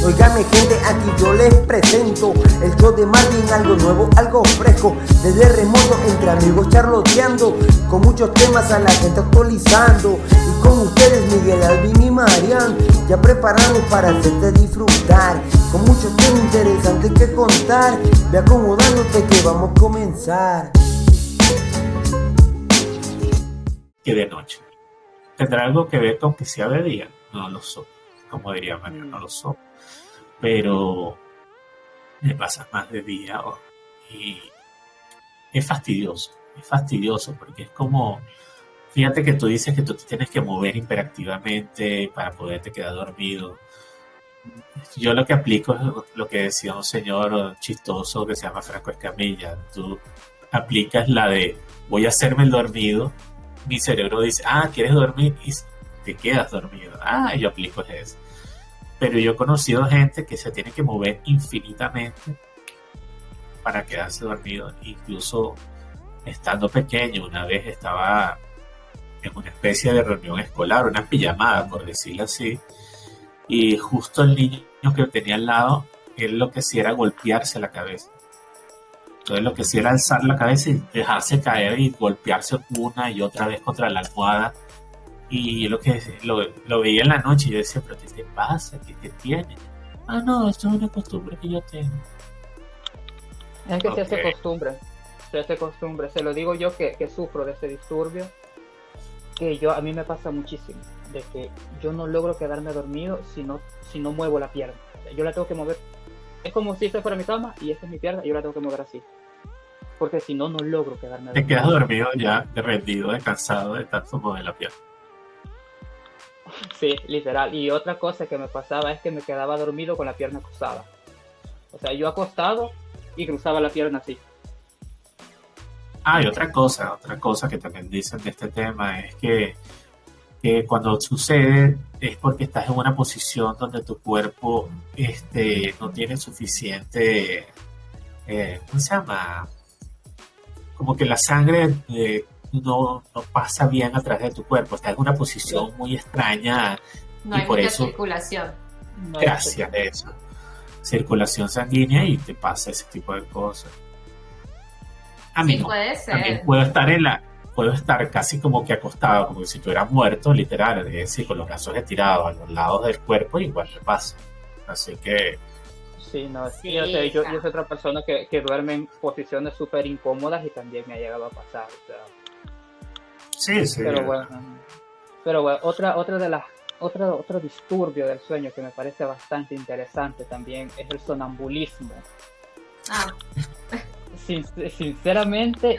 Óigame gente, aquí yo les presento el show de Marvin, algo nuevo, algo fresco. Desde remoto, entre amigos charloteando, con muchos temas a la gente actualizando. Y con ustedes Miguel, Alvin y Marian, ya preparados para hacerte disfrutar, con muchos temas interesantes que contar. Ve acomodándote que vamos a comenzar. Que de noche. ¿Tendrá algo que ver con que sea de día? No lo sé. Como diría María, no lo sé. Pero me pasa más de día y es fastidioso porque es como, fíjate que tú dices que tú te tienes que mover hiperactivamente para poderte quedar dormido. Yo lo que aplico es lo que decía un señor chistoso que se llama Franco Escamilla. Tú aplicas la de voy a hacerme el dormido, mi cerebro dice, ¿quieres dormir? Y te quedas dormido. Yo aplico eso. Pero yo he conocido gente que se tiene que mover infinitamente para quedarse dormido, incluso estando pequeño. Una vez estaba en una especie de reunión escolar, una pijamada, por decirlo así, y justo el niño que tenía al lado, él lo que hacía era golpearse la cabeza. Entonces lo que hacía era alzar la cabeza y dejarse caer y golpearse una y otra vez contra la almohada. Y lo veía en la noche y yo decía, ¿pero qué te pasa? ¿Qué tiene? No, esto es una costumbre que yo tengo. Es que se hace costumbre. Se lo digo yo que sufro de ese disturbio, que a mí me pasa muchísimo, de que yo no logro quedarme dormido si no muevo la pierna. O sea, yo la tengo que mover. Es como si esta fuera mi cama y esta es mi pierna y yo la tengo que mover así. Porque si no, no logro quedarme dormido. Te quedas dormido ya, rendido, descansado de tanto mover la pierna. Sí, literal. Y otra cosa que me pasaba es que me quedaba dormido con la pierna cruzada. O sea, yo acostado y cruzaba la pierna así. Y otra cosa que también dicen de este tema es que cuando sucede es porque estás en una posición donde tu cuerpo no tiene suficiente, ¿cómo se llama? Como que la sangre no pasa bien a través de tu cuerpo, estás en una posición muy extraña. No y hay por mucha eso, circulación. gracias a eso, circulación sanguínea y te pasa ese tipo de cosas. A mí sí, no. puede ser. También puedo estar casi como que acostado, como si estuviera muerto, literal, es decir, con los brazos estirados a los lados del cuerpo, igual me pasa. Así que Sí, no, Sí, yo soy otra persona que duerme en posiciones súper incómodas y también me ha llegado a pasar. O sea, sí. pero bueno, otro disturbio del sueño que me parece bastante interesante también es el sonambulismo. Sinceramente,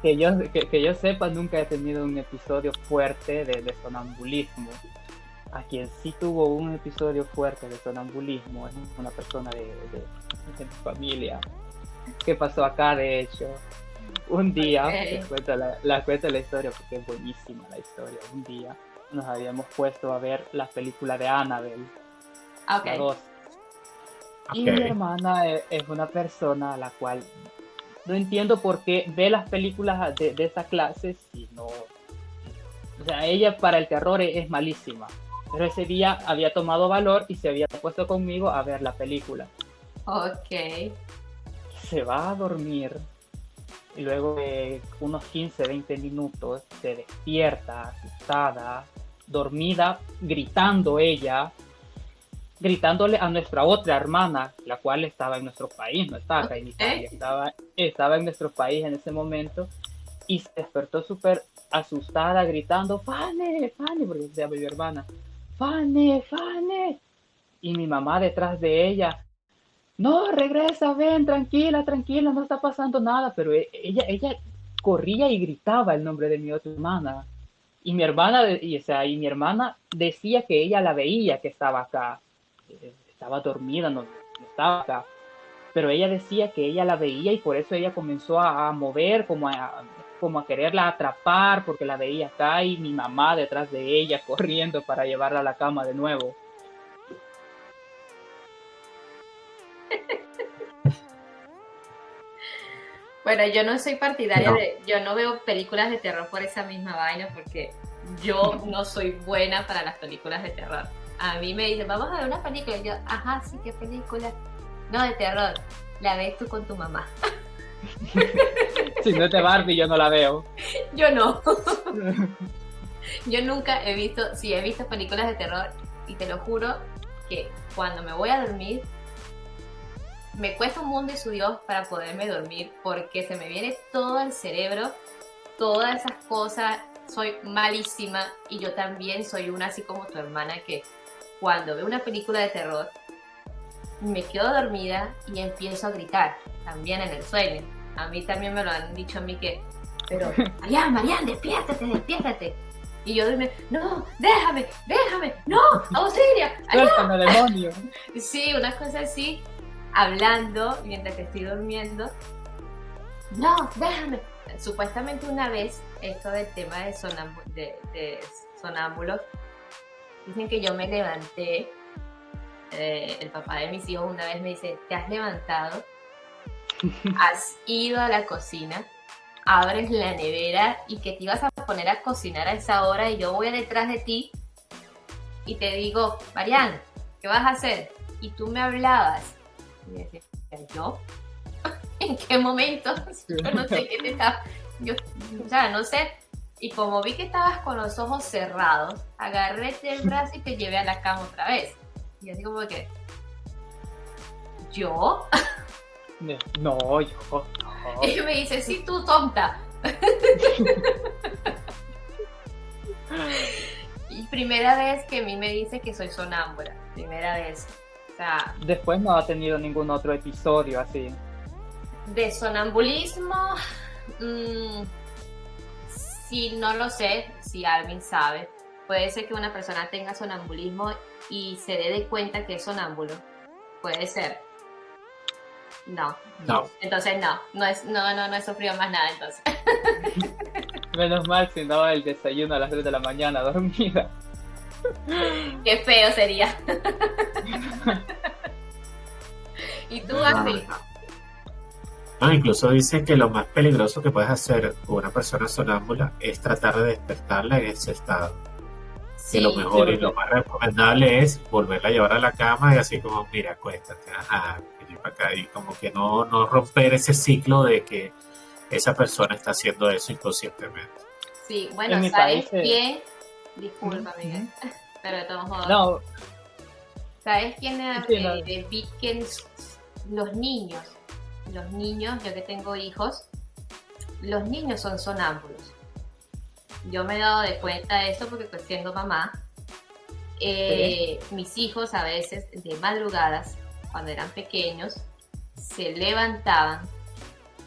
que yo sepa, nunca he tenido un episodio fuerte de sonambulismo. A quien sí tuvo un episodio fuerte de sonambulismo es una persona de mi familia. ¿Qué pasó acá? De hecho, un día, les cuento la historia porque es buenísima la historia. Un día nos habíamos puesto a ver la película de Annabelle, la 2. Y mi hermana es una persona a la cual no entiendo por qué ve las películas de esa clase si no... O sea, ella para el terror es malísima. Pero ese día había tomado valor y se había puesto conmigo a ver la película. Ok. Se va a dormir y luego de unos 15-20 minutos se despierta asustada, dormida, gritándole a nuestra otra hermana, la cual estaba en nuestro país, no estaba acá en Italia, estaba en nuestro país en ese momento, y se despertó súper asustada, gritando, Fane, porque se llama mi hermana, Fane. Y mi mamá detrás de ella, no, regresa, ven, tranquila, no está pasando nada. Pero ella corría y gritaba el nombre de mi otra hermana. Y mi hermana decía que ella la veía, que estaba acá. Estaba dormida, no estaba acá. Pero ella decía que ella la veía y por eso ella comenzó a mover, como a quererla atrapar, porque la veía acá, y mi mamá detrás de ella corriendo para llevarla a la cama de nuevo. Bueno, yo no soy partidaria yo no veo películas de terror por esa misma vaina, porque yo no soy buena para las películas de terror. a mí me dicen, vamos a ver una película. Y yo, ajá, sí, ¿qué película? No, de terror. La ves tú con tu mamá. Si no es de Barbie, yo no la veo. Yo no. Yo nunca he visto, sí he visto películas de terror y te lo juro que cuando me voy a dormir me cuesta un mundo y su Dios para poderme dormir porque se me viene todo al cerebro, todas esas cosas. Soy malísima y yo también soy una así como tu hermana que cuando veo una película de terror me quedo dormida y empiezo a gritar también en el sueño. A mí también me lo han dicho a mí que, pero Marian, despiértate. Y yo duerme, no, déjame, no, auxilia, Suéltame, demonio. Sí, una cosa así, hablando mientras que estoy durmiendo. No, déjame. Supuestamente una vez, esto del tema de sonámbulos, dicen que yo me levanté, el papá de mis hijos una vez me dice, te has levantado, has ido a la cocina, abres la nevera y que te ibas a poner a cocinar a esa hora y yo voy detrás de ti y te digo, Marian, ¿qué vas a hacer? Y tú me hablabas. Y me decía, ¿yo? ¿En qué momento? Yo no sé qué te estaba... o sea, no sé. Y como vi que estabas con los ojos cerrados, agarré el brazo y te llevé a la cama otra vez. Y así como que... ¿Yo? No, yo no. Y me dice, sí, tú, tonta. Y primera vez que a mí me dice que soy sonámbula. Primera vez. O sea... Después no ha tenido ningún otro episodio así. De sonambulismo... si no lo sé, si alguien sabe, puede ser que una persona tenga sonambulismo y se dé de cuenta que es sonámbulo. Puede ser. No. Entonces no he sufrido más nada entonces. Menos mal, si no, el desayuno a las 3 de la mañana dormida. Qué feo sería. ¿Y tú, Ashley? No, incluso dicen que lo más peligroso que puedes hacer con una persona sonámbula es tratar de despertarla en ese estado. Sí, que lo mejor y lo más recomendable es volverla a llevar a la cama y así como, mira, acuéstate, vení para acá, y como que no romper ese ciclo de que esa persona está haciendo eso inconscientemente. Sí, bueno, en ¿sabes quién? Disculpa, Miguel, pero de todos modos. No. ¿Sabes quién Sí, no. vi que los niños, yo que tengo hijos, los niños son sonámbulos? Yo me he dado de cuenta de eso porque pues siendo mamá, mis hijos a veces de madrugadas, cuando eran pequeños, se levantaban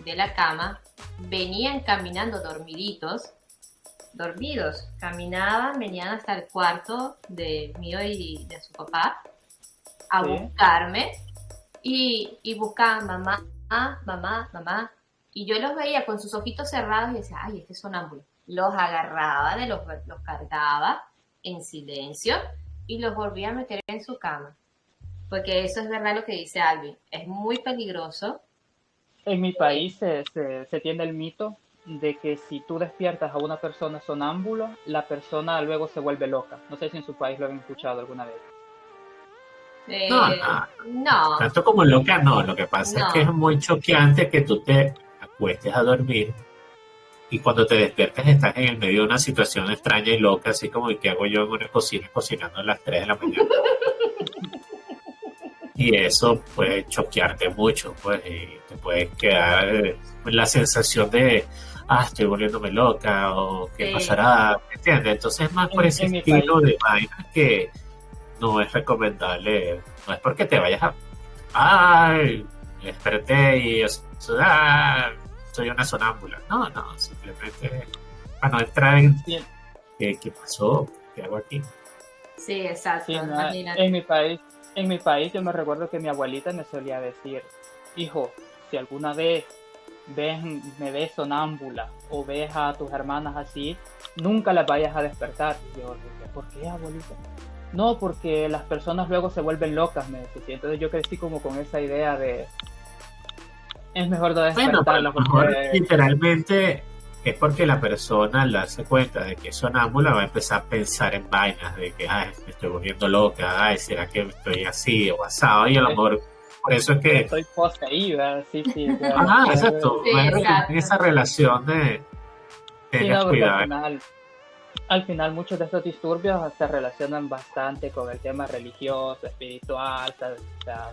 de la cama, venían caminando dormidos, caminaban, venían hasta el cuarto de mío y de su papá a buscarme y buscaban mamá, y yo los veía con sus ojitos cerrados y decía, ay, este es sonámbulo. Los agarraba, los cargaba en silencio y los volvía a meter en su cama. Porque eso es verdad lo que dice Alvin. Es muy peligroso. En mi país se tiene el mito de que si tú despiertas a una persona sonámbula, la persona luego se vuelve loca. No sé si en su país lo han escuchado alguna vez. No. Tanto como loca, no. Lo que pasa es que es muy choqueante que tú te acuestes a dormir y cuando te despiertas estás en el medio de una situación extraña y loca, así como ¿qué hago yo en una cocina cocinando a las 3 de la mañana? Y eso puede choquearte mucho, pues, y te puede quedar la sensación de, estoy volviéndome loca, o qué pasará, ¿me entiendes? Entonces es más por ese estilo de vainas que no es recomendable, no es porque te vayas me desperté y soy una sonámbula. No, simplemente para no entrar en ¿qué pasó? ¿Qué hago aquí? Sí, exacto. Sí, en mi país yo me recuerdo que mi abuelita me solía decir, hijo, si alguna vez me ves sonámbula o ves a tus hermanas así, nunca las vayas a despertar. Y yo, ¿por qué, abuelita? No, porque las personas luego se vuelven locas, me decía. Entonces yo crecí como con esa idea de es mejor no despertarlas. Bueno, literalmente es porque la persona al darse cuenta de que es sonámbula va a empezar a pensar en vainas de que ay, me estoy volviendo loca, ay, será que estoy así o asado, y a lo mejor por eso es que Estoy poseída, sí, exacto, Sí, exacto. esa relación de Sí, no, porque cuidar. al final muchos de estos disturbios se relacionan bastante con el tema religioso, espiritual, o sea,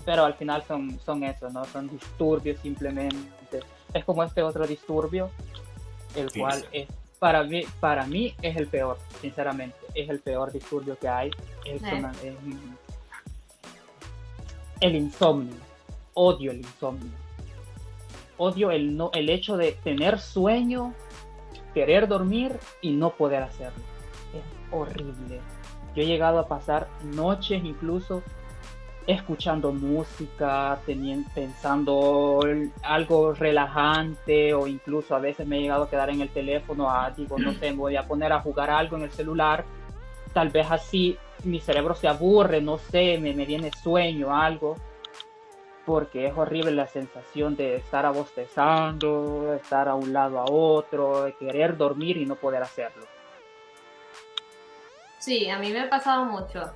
pero al final son eso, ¿no? Son disturbios simplemente. Es como este otro disturbio, el Sí, cual sí. es, para mí es el peor, sinceramente, es el peor disturbio que hay, es el insomnio. Odio el insomnio. Odio el hecho de tener sueño, querer dormir y no poder hacerlo. Es horrible. Yo he llegado a pasar noches incluso escuchando música, pensando algo relajante, o incluso a veces me he llegado a quedar en el teléfono, digo, no sé, me voy a poner a jugar algo en el celular, tal vez así mi cerebro se aburre, no sé, me viene sueño, algo, porque es horrible la sensación de estar abostezando, de estar a un lado a otro, de querer dormir y no poder hacerlo. Sí, a mí me ha pasado mucho. A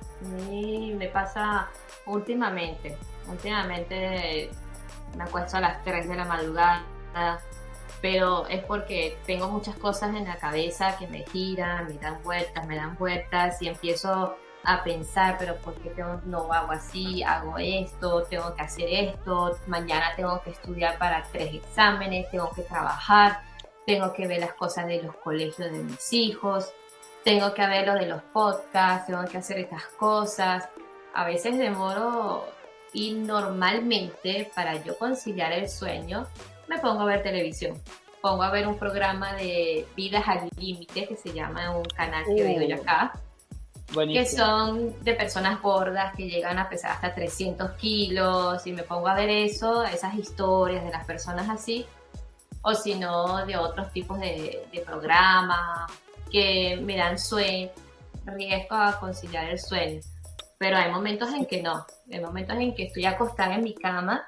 mí me pasa últimamente. Últimamente me acuesto a las 3 de la madrugada, pero es porque tengo muchas cosas en la cabeza que me giran, me dan vueltas y empiezo a pensar, pero ¿por qué no hago así? Hago esto, tengo que hacer esto, mañana tengo que estudiar para 3 exámenes, tengo que trabajar, tengo que ver las cosas de los colegios de mis hijos. Tengo que ver lo de los podcasts, tengo que hacer estas cosas. A veces demoro y normalmente para yo conciliar el sueño me pongo a ver televisión. Pongo a ver un programa de Vidas al Límite que se llama un canal que digo yo acá. Buenísimo. Que son de personas gordas que llegan a pesar hasta 300 kilos y me pongo a ver eso, esas historias de las personas así. O si no, de otros tipos de programas que me dan sueño, riesgo a conciliar el sueño. Pero hay momentos en que no. Hay momentos en que estoy acostada en mi cama,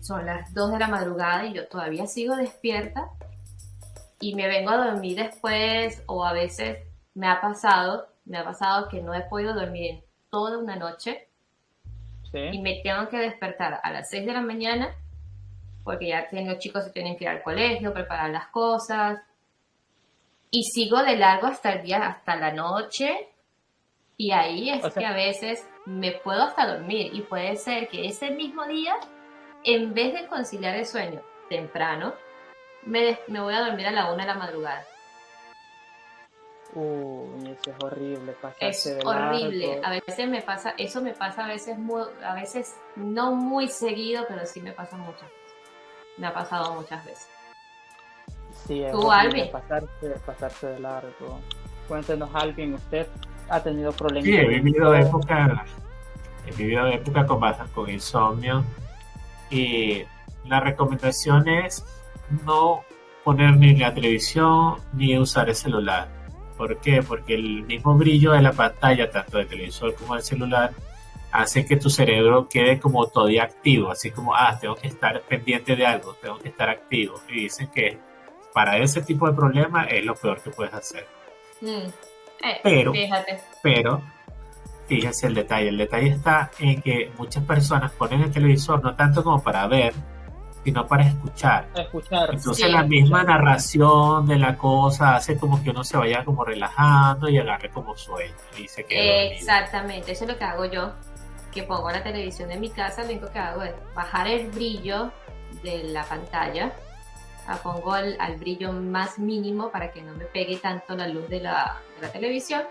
son las 2 de la madrugada y yo todavía sigo despierta y me vengo a dormir después, o a veces me ha pasado que no he podido dormir en toda una noche. ¿Sí? Y me tengo que despertar a las 6 de la mañana porque ya los chicos se tienen que ir al colegio, preparar las cosas. Y sigo de largo hasta la noche, y ahí es que a veces me puedo hasta dormir, y puede ser que ese mismo día, en vez de conciliar el sueño temprano, me voy a dormir a la 1 de la madrugada. Eso es horrible, pasarse Es de horrible. largo. A veces me pasa a veces no muy seguido, pero sí me pasa muchas veces. Me ha pasado muchas veces. Sí, es ¿Tú, horrible Alvin? pasarse de largo. Cuéntenos, Alvin, ¿usted ha tenido problemas? Sí, he vivido época con insomnio, y la recomendación es no poner ni la televisión ni usar el celular. ¿Por qué? Porque el mismo brillo de la pantalla, tanto del televisor como del celular, hace que tu cerebro quede como todavía activo, así como, tengo que estar pendiente de algo, tengo que estar activo. Y dicen que para ese tipo de problemas es lo peor que puedes hacer. Pero, fíjense el detalle está en que muchas personas ponen el televisor no tanto como para ver, sino para escuchar. Entonces sí, la misma narración de la cosa hace como que uno se vaya como relajando y agarre como sueño y se quede dormido. Exactamente, eso es lo que hago yo, que pongo la televisión en mi casa. Lo único que hago es bajar el brillo de la pantalla, la pongo al brillo más mínimo para que no me pegue tanto la luz de la televisión,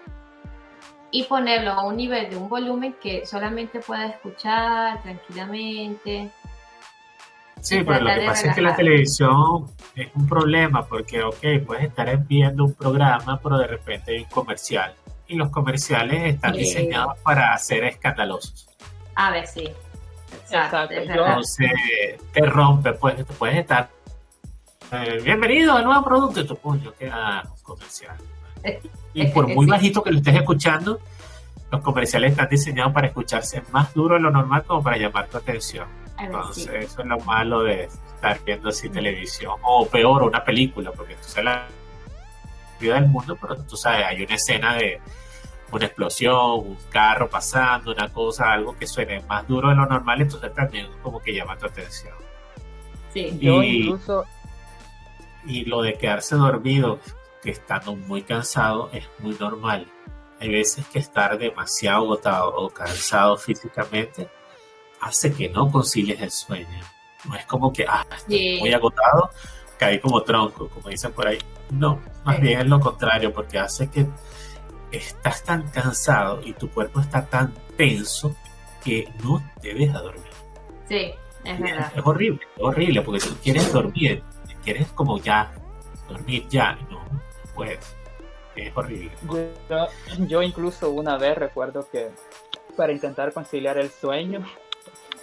y ponerlo a un nivel de un volumen que solamente pueda escuchar tranquilamente. Sí, pero lo que pasa es que la televisión es un problema porque, puedes estar viendo un programa, pero de repente hay un comercial. Y los comerciales están diseñados para ser escandalosos. A ver, sí. Exacto. Entonces, te rompe, pues, tú puedes estar bienvenido al nuevo producto de tu puño, que comercial. Y por muy bajito que lo estés escuchando, los comerciales están diseñados para escucharse más duro de lo normal, como para llamar tu atención. Entonces, sí. eso es lo malo de estar viendo así televisión, o peor, una película, porque tú sabes la vida del mundo, pero tú sabes, hay una escena de una explosión, un carro pasando, una cosa, algo que suene más duro de lo normal, entonces también como que llama tu atención. Sí. Yo Y, incluso, y lo de quedarse dormido, que estando muy cansado, es muy normal. Hay veces que estar demasiado agotado o cansado físicamente hace que no concilies el sueño. No es como que, estoy Sí. muy agotado, caí como tronco, como dicen por ahí. No, más Sí. bien es lo contrario, porque hace que estás tan cansado y tu cuerpo está tan tenso que no te deja dormir. Sí, es verdad. Es horrible, porque tú quieres dormir, quieres como ya, dormir ya, no puedes. Es horrible. yo incluso una vez recuerdo que para intentar conciliar el sueño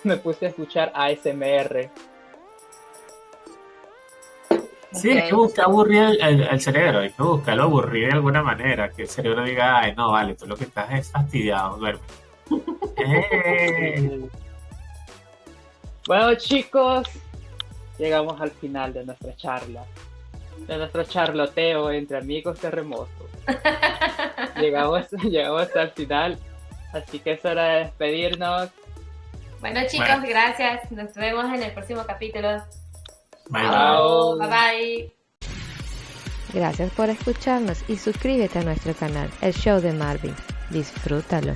me puse a escuchar ASMR. Sí, hay que Ok. buscar aburrir el cerebro, hay que buscarlo aburrir de alguna manera, que el cerebro diga, ay, no, vale, tú lo que estás es fastidiado, duerme. Bueno, chicos, llegamos al final de nuestra charla, de nuestro charloteo entre amigos terremotos. Llegamos hasta el final, así que es hora de despedirnos. Bueno, chicos, Bueno. gracias. Nos vemos en el próximo capítulo. Bye, bye. Chao. Bye bye. Gracias por escucharnos y suscríbete a nuestro canal, El Show de Marvin. Disfrútalo.